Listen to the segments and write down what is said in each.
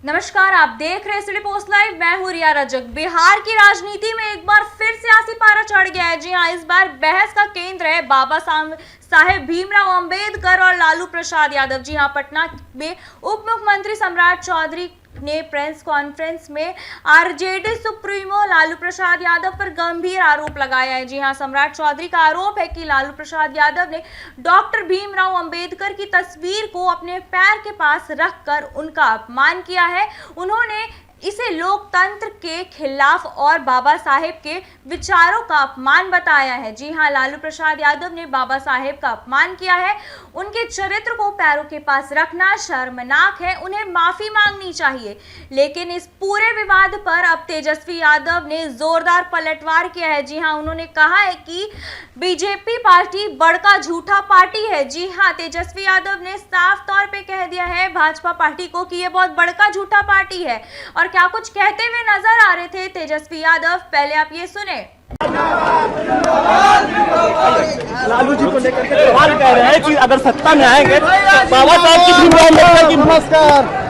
नमस्कार, आप देख रहे हैं सिटी पोस्ट लाइव। मैं हूं रिया रजक। बिहार की राजनीति में एक बार फिर सियासी पारा चढ़ गया है। जी हां, इस बार बहस का केंद्र है बाबा साहेब भीमराव अंबेडकर और लालू प्रसाद यादव। जी हां, पटना में उप मुख्यमंत्री सम्राट चौधरी ने प्रेस कॉन्फ्रेंस में आरजेडी सुप्रीमो लालू प्रसाद यादव पर गंभीर आरोप लगाया है। जी हां, सम्राट चौधरी का आरोप है कि लालू प्रसाद यादव ने डॉक्टर भीमराव अंबेडकर की तस्वीर को अपने पैर के पास रखकर उनका अपमान किया है। उन्होंने इसे लोकतंत्र के खिलाफ और बाबा साहेब के विचारों का अपमान बताया है। जी हां, लालू प्रसाद यादव ने बाबा साहेब का अपमान किया है। उनके चरित्र को पैरों के पास रखना शर्मनाक है, उन्हें माफी मांगनी चाहिए। लेकिन इस पूरे विवाद पर अब तेजस्वी यादव ने जोरदार पलटवार किया है। जी हां, उन्होंने कहा है कि बीजेपी पार्टी बड़का झूठा पार्टी है। जी हां, तेजस्वी यादव ने साफ तौर पे कह दिया है भाजपा पार्टी को कि ये बहुत बड़का झूठा पार्टी है। और क्या कुछ कहते हुए नजर आ रहे थे तेजस्वी यादव, पहले आप ये सुने। लालू जी को लेकर के सवाल कह रहे हैं कि अगर सत्ता में आएंगे बाबा साहब की भीमराव अंबेडकर की नमस्कार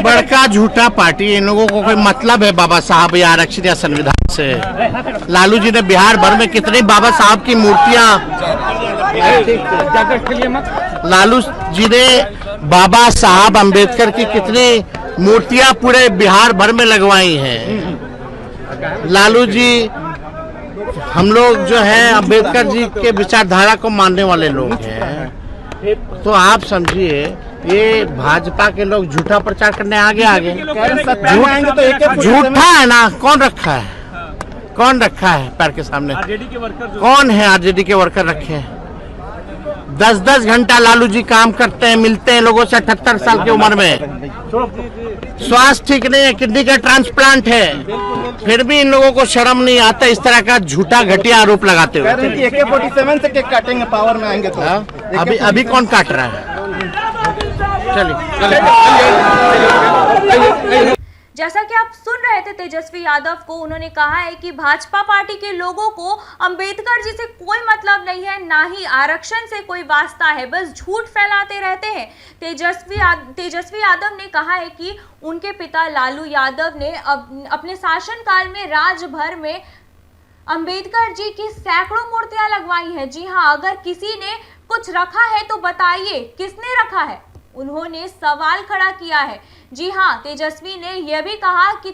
बड़का झूठा पार्टी, इन लोगों को कोई मतलब है बाबा साहब या आरक्षण या संविधान से? लालू जी ने बिहार भर में कितनी बाबा साहब की मूर्तियां, लालू जी ने बाबा साहब अंबेडकर की कितनी मूर्तियां पूरे बिहार भर में लगवाई हैं। लालू जी, हम लोग जो है अंबेडकर जी के विचारधारा को मानने वाले लोग हैं। तो आप समझिए, ये भाजपा के लोग झूठा प्रचार करने आगे झूठा है ना। कौन रखा है, कौन रखा है पैर के सामने? आरजेडी के वर्कर। कौन है आरजेडी के वर्कर रखे हैं? 10-10 घंटा लालू जी काम करते हैं, मिलते हैं लोगों से 78 साल की उम्र में। स्वास्थ्य ठीक नहीं है, किडनी का ट्रांसप्लांट है, फिर भी इन लोगों को शर्म नहीं आता इस तरह का झूठा घटिया आरोप लगाते हुए। AK-47 से केक काटेंगे पावर में आएंगे तो। अभी कौन काट रहा है? चलिए। जैसा कि आप सुन रहे थे तेजस्वी यादव को, उन्होंने कहा है कि भाजपा पार्टी के लोगों को अंबेडकर जी से कोई मतलब नहीं है, ना ही आरक्षण से कोई वास्ता है, बस झूठ फैलाते रहते हैं। तेजस्वी यादव ने कहा है कि उनके पिता लालू यादव ने अपने शासनकाल में राज्य में अंबेडकर जी की सैकड़ों मूर्तियां लगवाई हैं। जी हां, अगर किसी ने कुछ रखा है तो बताइए किसने रखा है, उन्होंने सवाल खड़ा किया है। जी हां, तेजस्वी ने यह भी कहा कि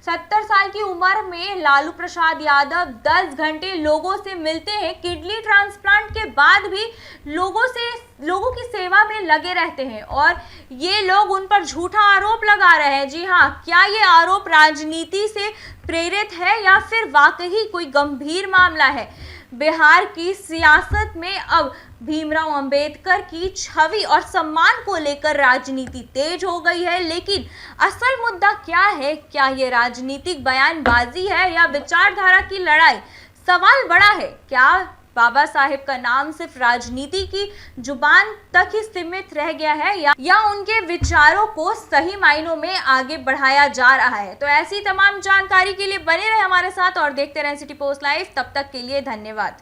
70 साल की उम्र में लालू प्रसाद यादव 10 घंटे लोगों से मिलते हैं, किडनी ट्रांसप्लांट के बाद भी लोगों की सेवा में लगे रहते हैं, और ये लोग उन पर झूठा आरोप लगा रहे हैं। जी हां, क्या ये आरोप राजनीति से प्रेरित है या फिर वाकई कोई गंभीर मामला है? बिहार की सियासत में अब भीमराव अंबेडकर की छवि और सम्मान को लेकर राजनीति तेज हो गई है, लेकिन असल मुद्दा क्या है? क्या ये राजनीतिक बयानबाजी है या विचारधारा की लड़ाई? सवाल बड़ा है। क्या बाबा साहेब का नाम सिर्फ राजनीति की जुबान तक ही सीमित रह गया है या उनके विचारों को सही मायनों में आगे बढ़ाया जा रहा है? तो ऐसी तमाम जानकारी के लिए बने रहे हमारे साथ और देखते रहें सिटी पोस्ट लाइव। तब तक के लिए धन्यवाद।